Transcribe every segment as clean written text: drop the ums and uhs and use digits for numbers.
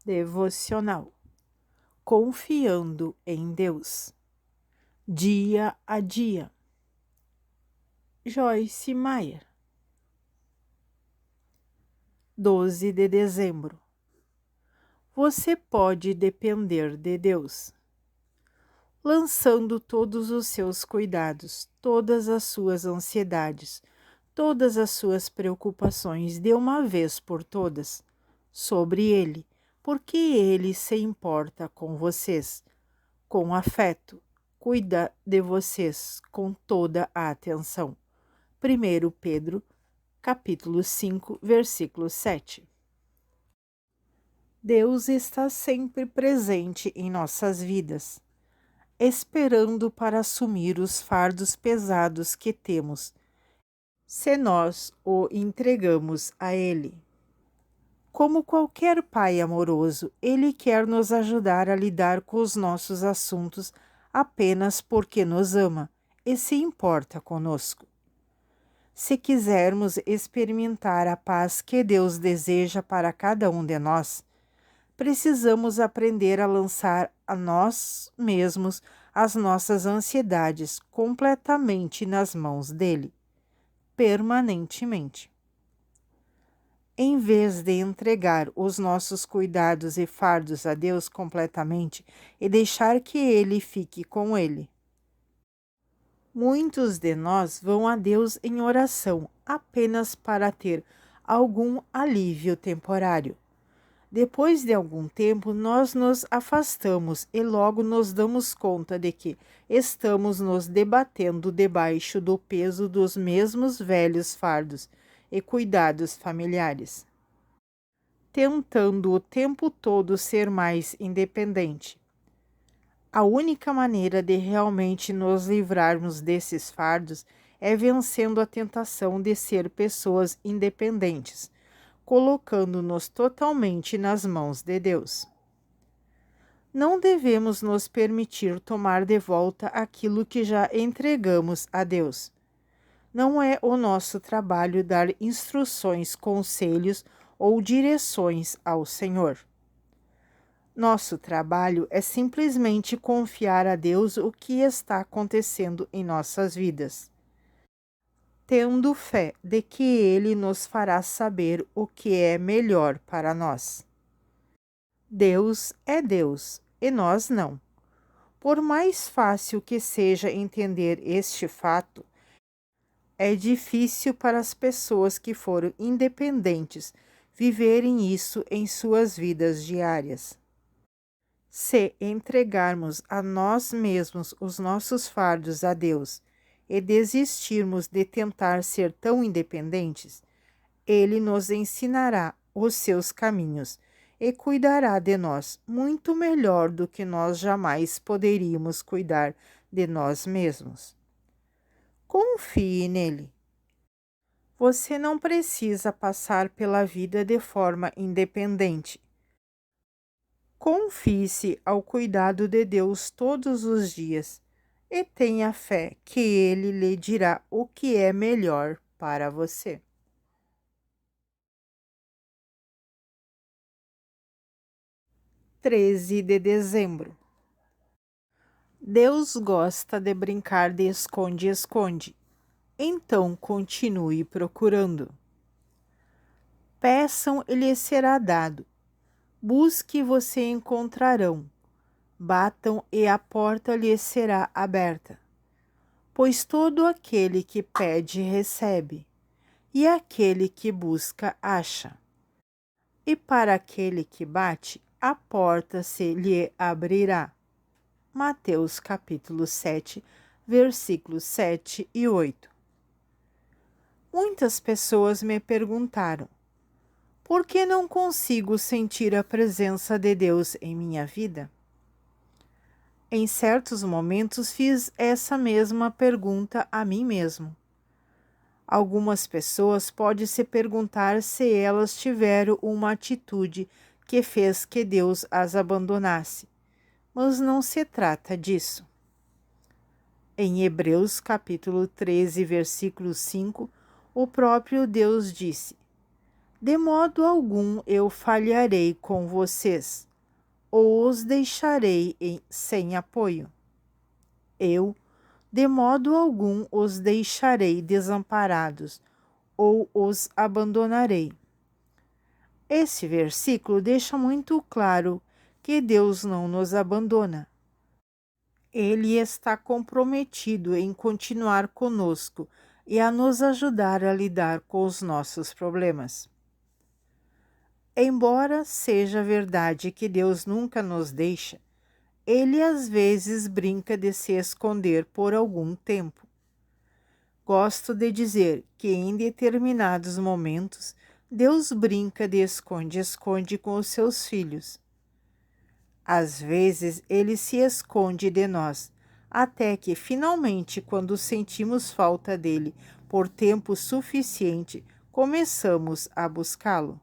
Devocional. Confiando em Deus. Dia a dia. Joyce Meyer. 12 de dezembro. Você pode depender de Deus. Lançando todos os seus cuidados, todas as suas ansiedades, todas as suas preocupações de uma vez por todas, sobre Ele, porque Ele se importa com vocês, com afeto, cuida de vocês com toda a atenção. 1 Pedro, capítulo 5, versículo 7. Deus está sempre presente em nossas vidas, esperando para assumir os fardos pesados que temos, se nós o entregamos a Ele. Como qualquer pai amoroso, Ele quer nos ajudar a lidar com os nossos assuntos apenas porque nos ama e se importa conosco. Se quisermos experimentar a paz que Deus deseja para cada um de nós, precisamos aprender a lançar a nós mesmos as nossas ansiedades completamente nas mãos dele, permanentemente. Em vez de entregar os nossos cuidados e fardos a Deus completamente e deixar que Ele fique com ele. Muitos de nós vão a Deus em oração apenas para ter algum alívio temporário. Depois de algum tempo, nós nos afastamos e logo nos damos conta de que estamos nos debatendo debaixo do peso dos mesmos velhos fardos e cuidados familiares, tentando o tempo todo ser mais independente. A única maneira de realmente nos livrarmos desses fardos é vencendo a tentação de ser pessoas independentes, colocando-nos totalmente nas mãos de Deus. Não devemos nos permitir tomar de volta aquilo que já entregamos a Deus. Não é o nosso trabalho dar instruções, conselhos ou direções ao Senhor. Nosso trabalho é simplesmente confiar a Deus o que está acontecendo em nossas vidas, tendo fé de que Ele nos fará saber o que é melhor para nós. Deus é Deus e nós não. Por mais fácil que seja entender este fato, é difícil para as pessoas que foram independentes viverem isso em suas vidas diárias. Se entregarmos a nós mesmos os nossos fardos a Deus e desistirmos de tentar ser tão independentes, Ele nos ensinará os seus caminhos e cuidará de nós muito melhor do que nós jamais poderíamos cuidar de nós mesmos. Confie nele. Você não precisa passar pela vida de forma independente. Confie-se ao cuidado de Deus todos os dias e tenha fé que Ele lhe dirá o que é melhor para você. (13 de dezembro). Deus gosta de brincar de esconde-esconde, então continue procurando. Peçam e lhes será dado. Busque e você encontrarão. Batam e a porta lhes será aberta. Pois todo aquele que pede recebe, e aquele que busca acha. E para aquele que bate, a porta se lhe abrirá. Mateus capítulo 7, versículos 7 e 8. Muitas pessoas me perguntaram: por que não consigo sentir a presença de Deus em minha vida? Em certos momentos fiz essa mesma pergunta a mim mesmo. Algumas pessoas podem se perguntar se elas tiveram uma atitude que fez que Deus as abandonasse, mas não se trata disso. Em Hebreus capítulo 13, versículo 5, o próprio Deus disse: De modo algum eu falharei com vocês, ou os deixarei sem apoio. Eu, de modo algum, os deixarei desamparados, ou os abandonarei. Esse versículo deixa muito claro que Deus não nos abandona. Ele está comprometido em continuar conosco e a nos ajudar a lidar com os nossos problemas. Embora seja verdade que Deus nunca nos deixa, Ele às vezes brinca de se esconder por algum tempo. Gosto de dizer que em determinados momentos Deus brinca de esconde-esconde com os seus filhos. Às vezes ele se esconde de nós, até que finalmente, quando sentimos falta dele por tempo suficiente, começamos a buscá-lo.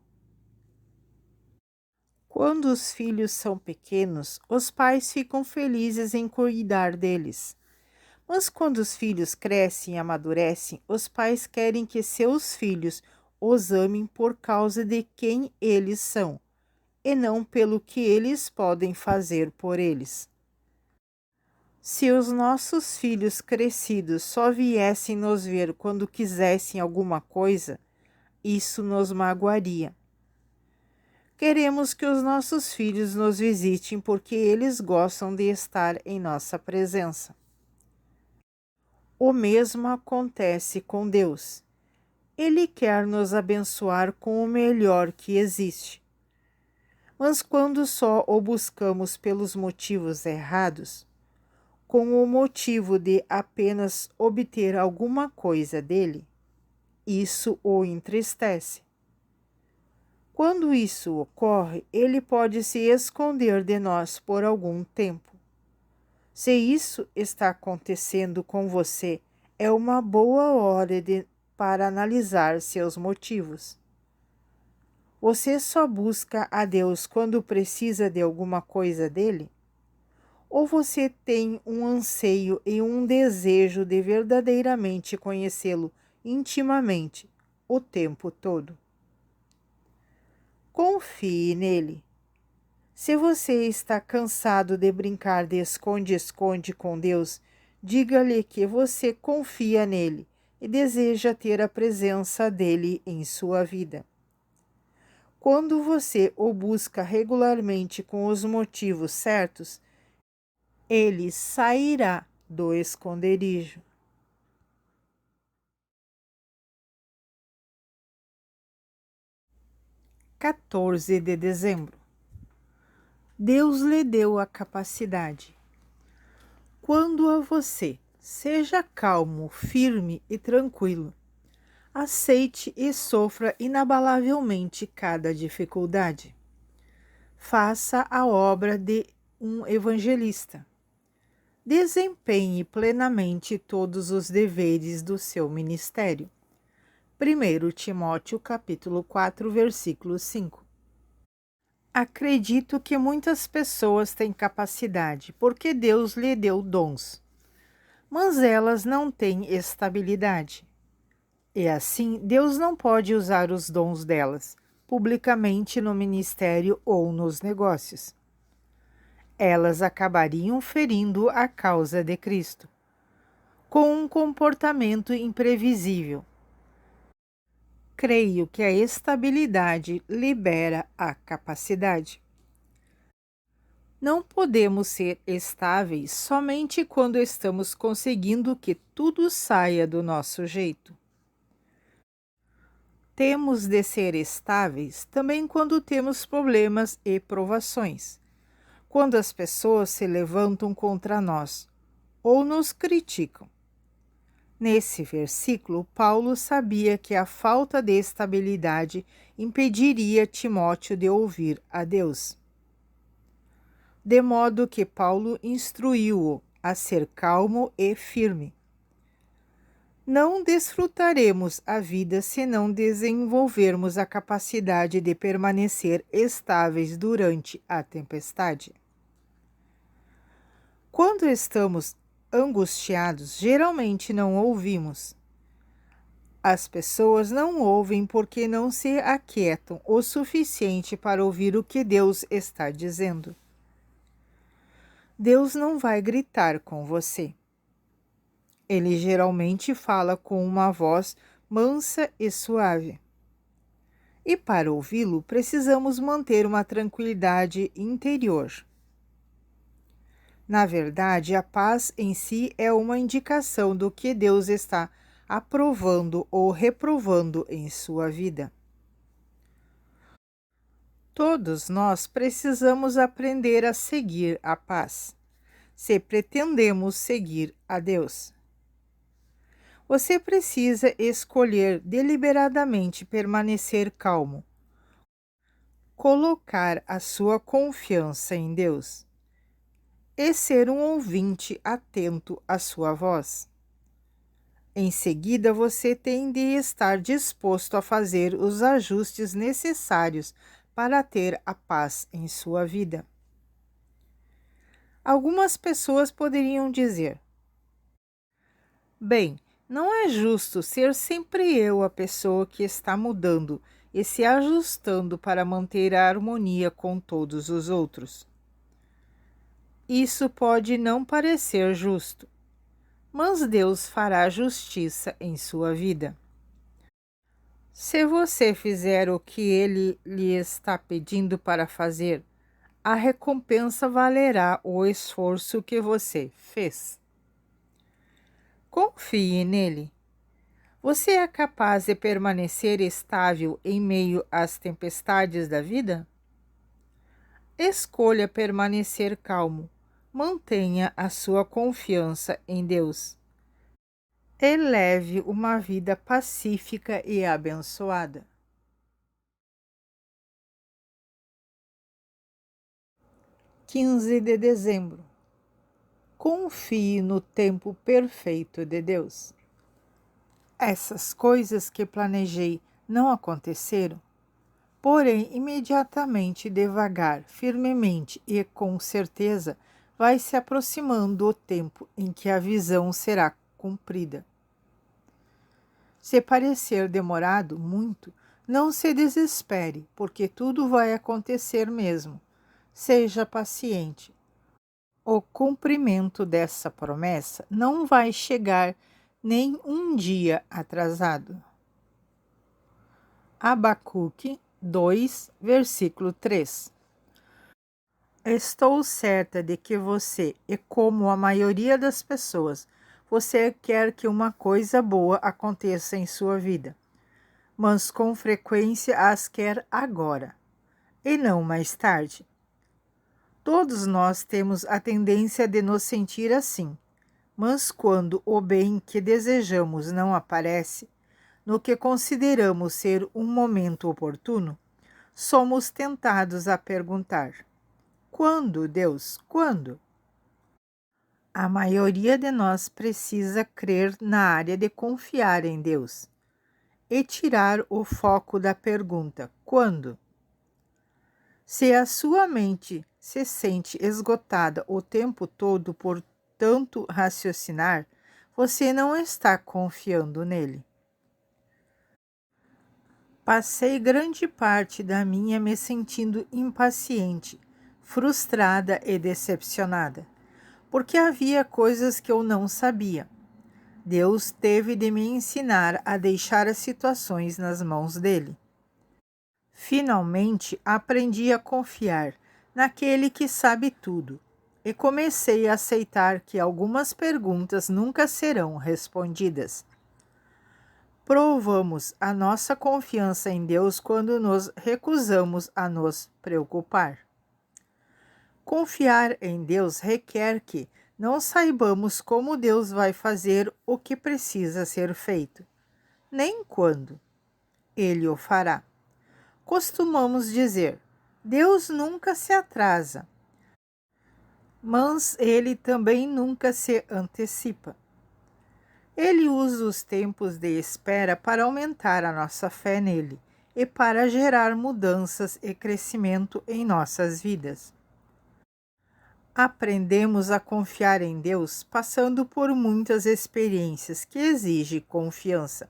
Quando os filhos são pequenos, os pais ficam felizes em cuidar deles. Mas quando os filhos crescem e amadurecem, os pais querem que seus filhos os amem por causa de quem eles são, e não pelo que eles podem fazer por eles. Se os nossos filhos crescidos só viessem nos ver quando quisessem alguma coisa, isso nos magoaria. Queremos que os nossos filhos nos visitem porque eles gostam de estar em nossa presença. O mesmo acontece com Deus. Ele quer nos abençoar com o melhor que existe. Mas quando só o buscamos pelos motivos errados, com o motivo de apenas obter alguma coisa dele, isso o entristece. Quando isso ocorre, ele pode se esconder de nós por algum tempo. Se isso está acontecendo com você, é uma boa hora para analisar seus motivos. Você só busca a Deus quando precisa de alguma coisa dele? Ou você tem um anseio e um desejo de verdadeiramente conhecê-lo intimamente o tempo todo? Confie nele. Se você está cansado de brincar de esconde-esconde com Deus, diga-lhe que você confia nele e deseja ter a presença dele em sua vida. Quando você o busca regularmente com os motivos certos, ele sairá do esconderijo. 14 de dezembro. Deus lhe deu a capacidade. Quando a você, seja calmo, firme e tranquilo. Aceite e sofra inabalavelmente cada dificuldade. Faça a obra de um evangelista. Desempenhe plenamente todos os deveres do seu ministério. 1 Timóteo capítulo 4, versículo 5. Acredito que muitas pessoas têm capacidade, porque Deus lhe deu dons. Mas elas não têm estabilidade. E assim, Deus não pode usar os dons delas, publicamente no ministério ou nos negócios. Elas acabariam ferindo a causa de Cristo, com um comportamento imprevisível. Creio que a estabilidade libera a capacidade. Não podemos ser estáveis somente quando estamos conseguindo que tudo saia do nosso jeito. Temos de ser estáveis também quando temos problemas e provações, quando as pessoas se levantam contra nós ou nos criticam. Nesse versículo, Paulo sabia que a falta de estabilidade impediria Timóteo de ouvir a Deus. De modo que Paulo instruiu-o a ser calmo e firme. Não desfrutaremos a vida se não desenvolvermos a capacidade de permanecer estáveis durante a tempestade. Quando estamos angustiados, geralmente não ouvimos. As pessoas não ouvem porque não se aquietam o suficiente para ouvir o que Deus está dizendo. Deus não vai gritar com você. Ele geralmente fala com uma voz mansa e suave. E para ouvi-lo, precisamos manter uma tranquilidade interior. Na verdade, a paz em si é uma indicação do que Deus está aprovando ou reprovando em sua vida. Todos nós precisamos aprender a seguir a paz, se pretendemos seguir a Deus. Você precisa escolher deliberadamente permanecer calmo, colocar a sua confiança em Deus e ser um ouvinte atento à sua voz. Em seguida, você tem de estar disposto a fazer os ajustes necessários para ter a paz em sua vida. Algumas pessoas poderiam dizer: bem, não é justo ser sempre eu a pessoa que está mudando e se ajustando para manter a harmonia com todos os outros. Isso pode não parecer justo, mas Deus fará justiça em sua vida. Se você fizer o que Ele lhe está pedindo para fazer, a recompensa valerá o esforço que você fez. Confie nele. Você é capaz de permanecer estável em meio às tempestades da vida? Escolha permanecer calmo. Mantenha a sua confiança em Deus. Eleve uma vida pacífica e abençoada. 15 de dezembro. Confie no tempo perfeito de Deus. Essas coisas que planejei não aconteceram, porém, imediatamente, devagar, firmemente e com certeza, vai se aproximando o tempo em que a visão será cumprida. Se parecer demorado muito, não se desespere, porque tudo vai acontecer mesmo. Seja paciente. O cumprimento dessa promessa não vai chegar nem um dia atrasado. Abacuque 2, versículo 3. Estou certa de que você, e como a maioria das pessoas, você quer que uma coisa boa aconteça em sua vida, mas com frequência as quer agora, e não mais tarde. Todos nós temos a tendência de nos sentir assim, mas quando o bem que desejamos não aparece, no que consideramos ser um momento oportuno, somos tentados a perguntar: quando, Deus, quando? A maioria de nós precisa crer na área de confiar em Deus e tirar o foco da pergunta: quando? Se a sua mente se sente esgotada o tempo todo por tanto raciocinar, você não está confiando nele. Passei grande parte da minha me sentindo impaciente, frustrada e decepcionada, porque havia coisas que eu não sabia. Deus teve de me ensinar a deixar as situações nas mãos dele. Finalmente, aprendi a confiar naquele que sabe tudo e comecei a aceitar que algumas perguntas nunca serão respondidas. Provamos a nossa confiança em Deus quando nos recusamos a nos preocupar. Confiar em Deus requer que não saibamos como Deus vai fazer o que precisa ser feito, nem quando Ele o fará. Costumamos dizer: Deus nunca se atrasa, mas Ele também nunca se antecipa. Ele usa os tempos de espera para aumentar a nossa fé nele e para gerar mudanças e crescimento em nossas vidas. Aprendemos a confiar em Deus passando por muitas experiências que exigem confiança.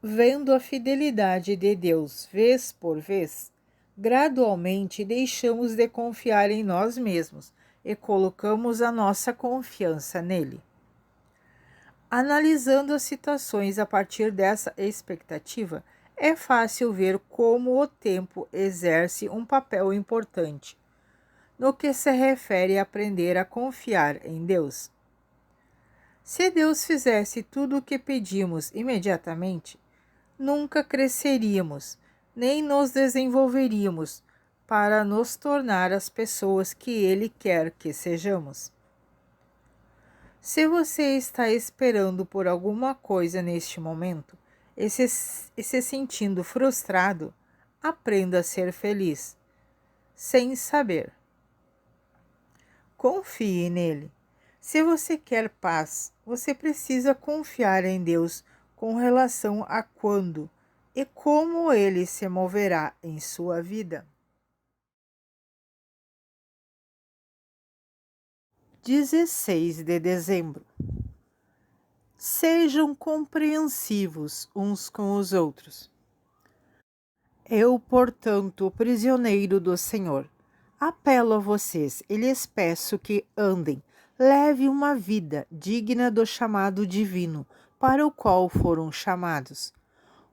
Vendo a fidelidade de Deus vez por vez, gradualmente deixamos de confiar em nós mesmos e colocamos a nossa confiança nele. Analisando as situações a partir dessa expectativa, é fácil ver como o tempo exerce um papel importante no que se refere a aprender a confiar em Deus. Se Deus fizesse tudo o que pedimos imediatamente, nunca cresceríamos, nem nos desenvolveríamos para nos tornar as pessoas que Ele quer que sejamos. Se você está esperando por alguma coisa neste momento e se sentindo frustrado, aprenda a ser feliz, sem saber. Confie nele. Se você quer paz, você precisa confiar em Deus com relação a quando e como ele se moverá em sua vida. 16 de dezembro. Sejam compreensivos uns com os outros. Eu, portanto, prisioneiro do Senhor, apelo a vocês e lhes peço que andem, levem uma vida digna do chamado divino para o qual foram chamados,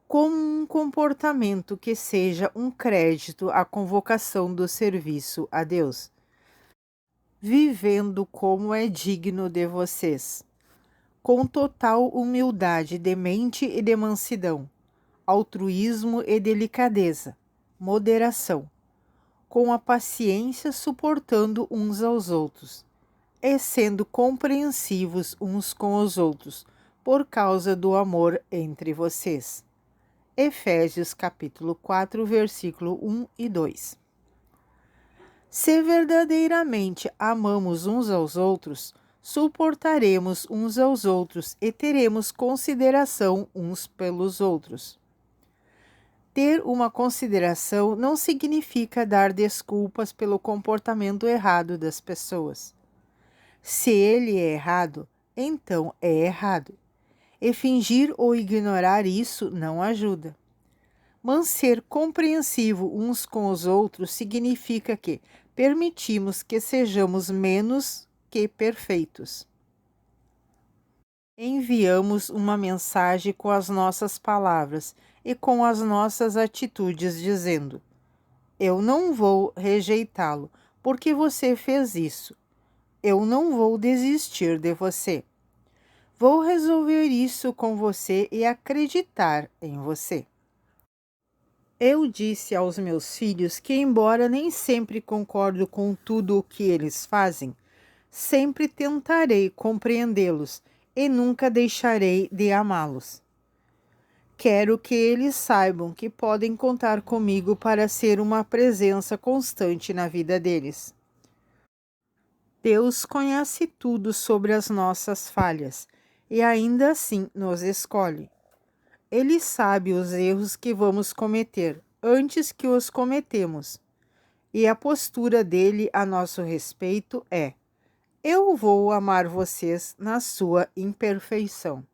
com um comportamento que seja um crédito à convocação do serviço a Deus, vivendo como é digno de vocês, com total humildade de mente e de mansidão, altruísmo e delicadeza, moderação, com a paciência suportando uns aos outros, e sendo compreensivos uns com os outros, por causa do amor entre vocês. Efésios capítulo 4, versículo 1 e 2. Se verdadeiramente amamos uns aos outros, suportaremos uns aos outros e teremos consideração uns pelos outros. Ter uma consideração não significa dar desculpas pelo comportamento errado das pessoas. Se ele é errado, então é errado. E fingir ou ignorar isso não ajuda. Mas ser compreensivo uns com os outros significa que permitimos que sejamos menos que perfeitos. Enviamos uma mensagem com as nossas palavras e com as nossas atitudes, dizendo: eu não vou rejeitá-lo, porque você fez isso. Eu não vou desistir de você. Vou resolver isso com você e acreditar em você. Eu disse aos meus filhos que, embora nem sempre concordo com tudo o que eles fazem, sempre tentarei compreendê-los e nunca deixarei de amá-los. Quero que eles saibam que podem contar comigo para ser uma presença constante na vida deles. Deus conhece tudo sobre as nossas falhas e ainda assim nos escolhe. Ele sabe os erros que vamos cometer antes que os cometemos. E a postura dele a nosso respeito é: eu vou amar vocês na sua imperfeição.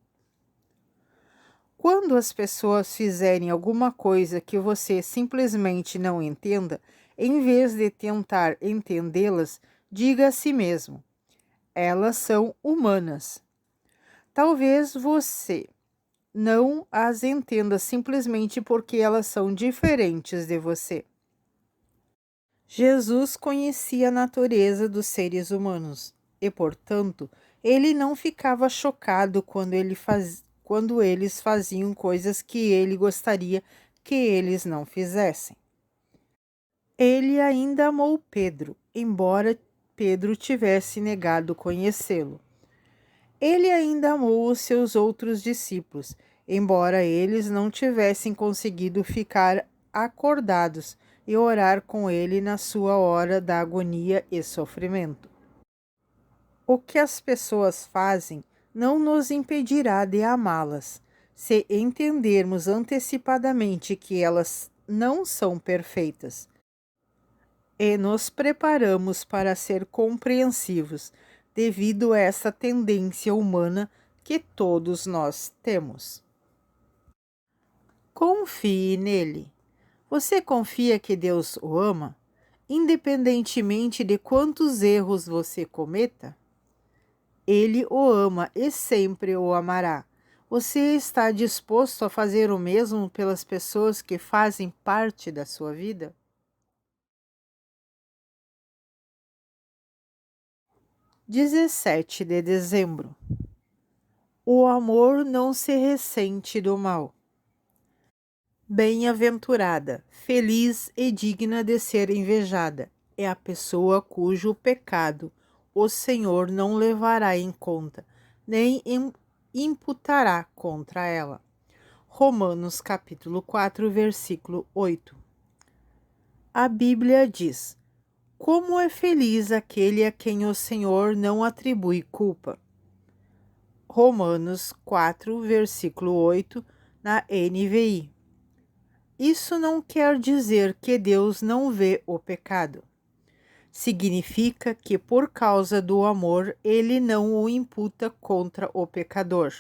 Quando as pessoas fizerem alguma coisa que você simplesmente não entenda, em vez de tentar entendê-las, diga a si mesmo: elas são humanas. Talvez você não as entenda simplesmente porque elas são diferentes de você. Jesus conhecia a natureza dos seres humanos e, portanto, ele não ficava chocado quando eles faziam coisas que ele gostaria que eles não fizessem. Ele ainda amou Pedro, embora Pedro tivesse negado conhecê-lo. Ele ainda amou os seus outros discípulos, embora eles não tivessem conseguido ficar acordados e orar com ele na sua hora da agonia e sofrimento. O que as pessoas fazem não nos impedirá de amá-las, se entendermos antecipadamente que elas não são perfeitas e nos preparamos para ser compreensivos devido a essa tendência humana que todos nós temos. Confie nele. Você confia que Deus o ama, independentemente de quantos erros você cometa? Ele o ama e sempre o amará. Você está disposto a fazer o mesmo pelas pessoas que fazem parte da sua vida? 17 de dezembro. O amor não se ressente do mal. Bem-aventurada, feliz e digna de ser invejada é a pessoa cujo pecado o Senhor não levará em conta, nem imputará contra ela. Romanos capítulo 4, versículo 8. A Bíblia diz: como é feliz aquele a quem o Senhor não atribui culpa. Romanos 4, versículo 8, na NVI. Isso não quer dizer que Deus não vê o pecado. Significa que, por causa do amor, ele não o imputa contra o pecador.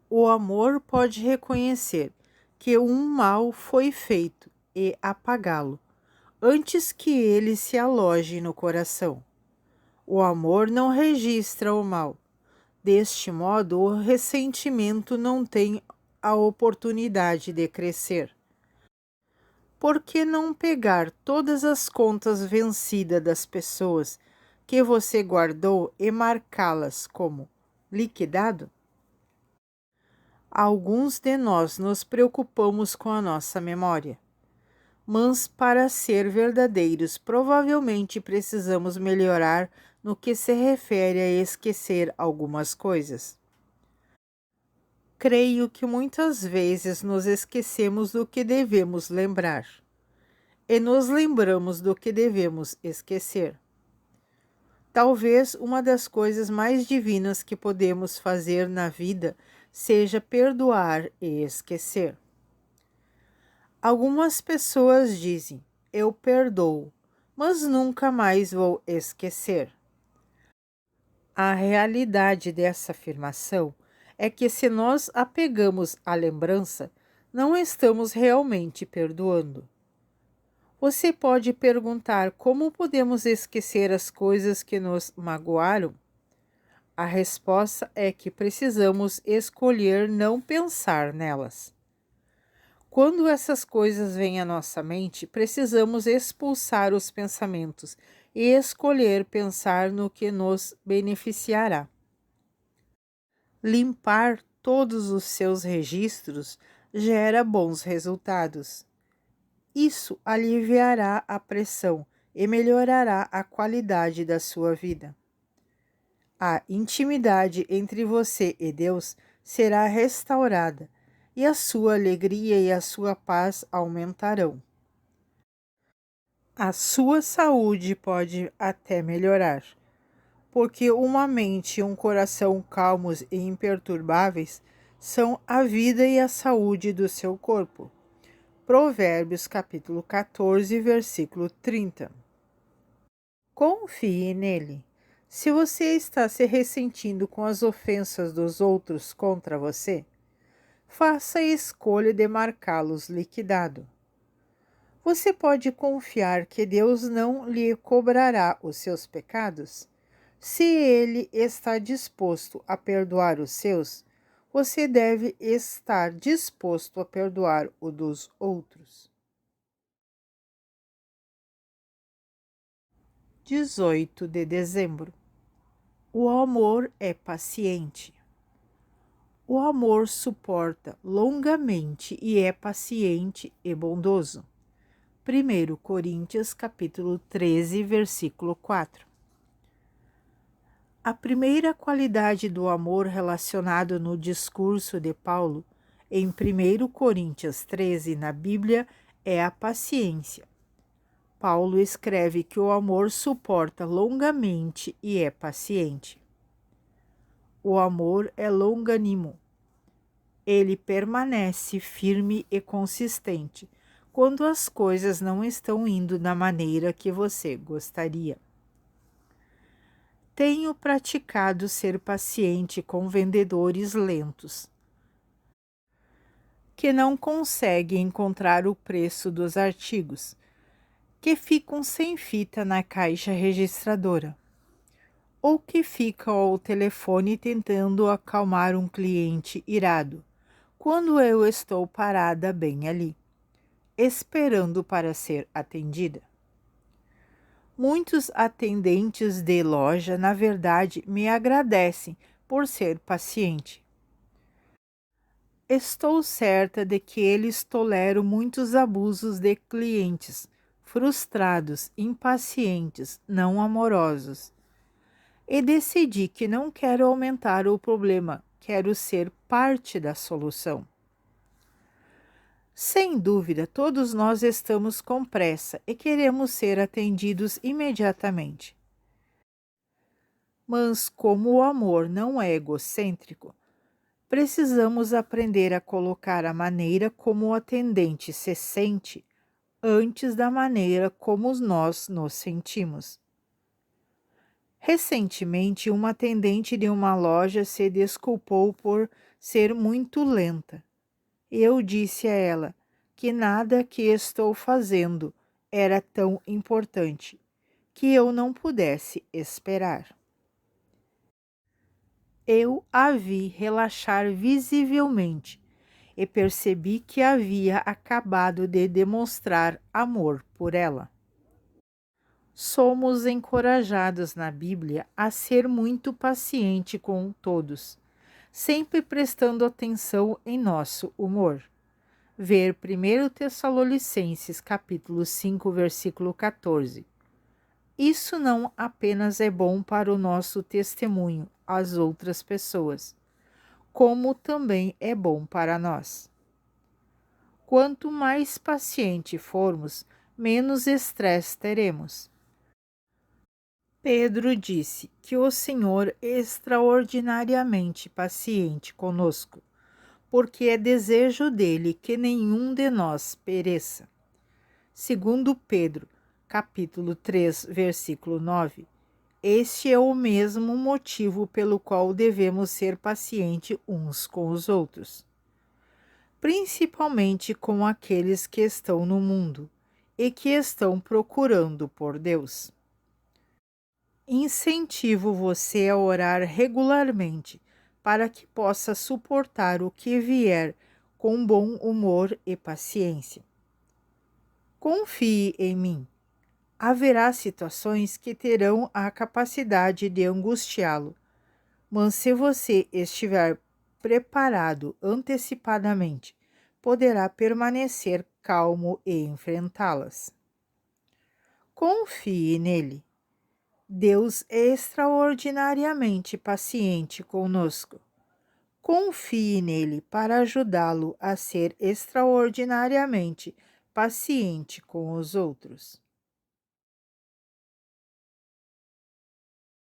O amor pode reconhecer que um mal foi feito e apagá-lo, antes que ele se aloje no coração. O amor não registra o mal. Deste modo, o ressentimento não tem a oportunidade de crescer. Por que não pegar todas as contas vencidas das pessoas que você guardou e marcá-las como liquidado? Alguns de nós nos preocupamos com a nossa memória, mas para ser verdadeiros, provavelmente precisamos melhorar no que se refere a esquecer algumas coisas. Creio que muitas vezes nos esquecemos do que devemos lembrar e nos lembramos do que devemos esquecer. Talvez uma das coisas mais divinas que podemos fazer na vida seja perdoar e esquecer. Algumas pessoas dizem: eu perdoo, mas nunca mais vou esquecer. A realidade dessa afirmação é que, se nós apegamos à lembrança, não estamos realmente perdoando. Você pode perguntar como podemos esquecer as coisas que nos magoaram? A resposta é que precisamos escolher não pensar nelas. Quando essas coisas vêm à nossa mente, precisamos expulsar os pensamentos e escolher pensar no que nos beneficiará. Limpar todos os seus registros gera bons resultados. Isso aliviará a pressão e melhorará a qualidade da sua vida. A intimidade entre você e Deus será restaurada e a sua alegria e a sua paz aumentarão. A sua saúde pode até melhorar, porque uma mente e um coração calmos e imperturbáveis são a vida e a saúde do seu corpo. Provérbios capítulo 14, versículo 30. Confie nele. Se você está se ressentindo com as ofensas dos outros contra você, faça a escolha de marcá-los liquidado. Você pode confiar que Deus não lhe cobrará os seus pecados? Se ele está disposto a perdoar os seus, você deve estar disposto a perdoar o dos outros. 18 de dezembro. O amor é paciente. O amor suporta longamente e é paciente e bondoso. 1 Coríntios capítulo 13, versículo 4. A primeira qualidade do amor relacionado no discurso de Paulo em 1 Coríntios 13 na Bíblia é a paciência. Paulo escreve que o amor suporta longamente e é paciente. O amor é longânimo. Ele permanece firme e consistente quando as coisas não estão indo da maneira que você gostaria. Tenho praticado ser paciente com vendedores lentos. que não consegue encontrar o preço dos artigos, que ficam sem fita na caixa registradora, ou que ficam ao telefone tentando acalmar um cliente irado, quando eu estou parada bem ali, esperando para ser atendida. Muitos atendentes de loja, na verdade, me agradecem por ser paciente. Estou certa de que eles toleram muitos abusos de clientes, frustrados, impacientes, não amorosos. E decidi que não quero aumentar o problema, quero ser parte da solução. Sem dúvida, todos nós estamos com pressa e queremos ser atendidos imediatamente. Mas, como o amor não é egocêntrico, precisamos aprender a colocar a maneira como o atendente se sente antes da maneira como nós nos sentimos. Recentemente, uma atendente de uma loja se desculpou por ser muito lenta. Eu disse a ela que nada que estou fazendo era tão importante, que eu não pudesse esperar. Eu a vi relaxar visivelmente e percebi que havia acabado de demonstrar amor por ela. Somos encorajados na Bíblia a ser muito paciente com todos, sempre prestando atenção em nosso humor. Ver 1 Tessalonicenses capítulo 5, versículo 14. Isso não apenas é bom para o nosso testemunho às outras pessoas, como também é bom para nós. Quanto mais paciente formos, menos estresse teremos. Pedro disse que o Senhor é extraordinariamente paciente conosco, porque é desejo dele que nenhum de nós pereça. Segundo Pedro, capítulo 3, versículo 9, este é o mesmo motivo pelo qual devemos ser pacientes uns com os outros, principalmente com aqueles que estão no mundo e que estão procurando por Deus. Incentivo você a orar regularmente para que possa suportar o que vier com bom humor e paciência. Confie em mim. Haverá situações que terão a capacidade de angustiá-lo, mas se você estiver preparado antecipadamente, poderá permanecer calmo e enfrentá-las. Confie nele. Deus é extraordinariamente paciente conosco. Confie nele para ajudá-lo a ser extraordinariamente paciente com os outros.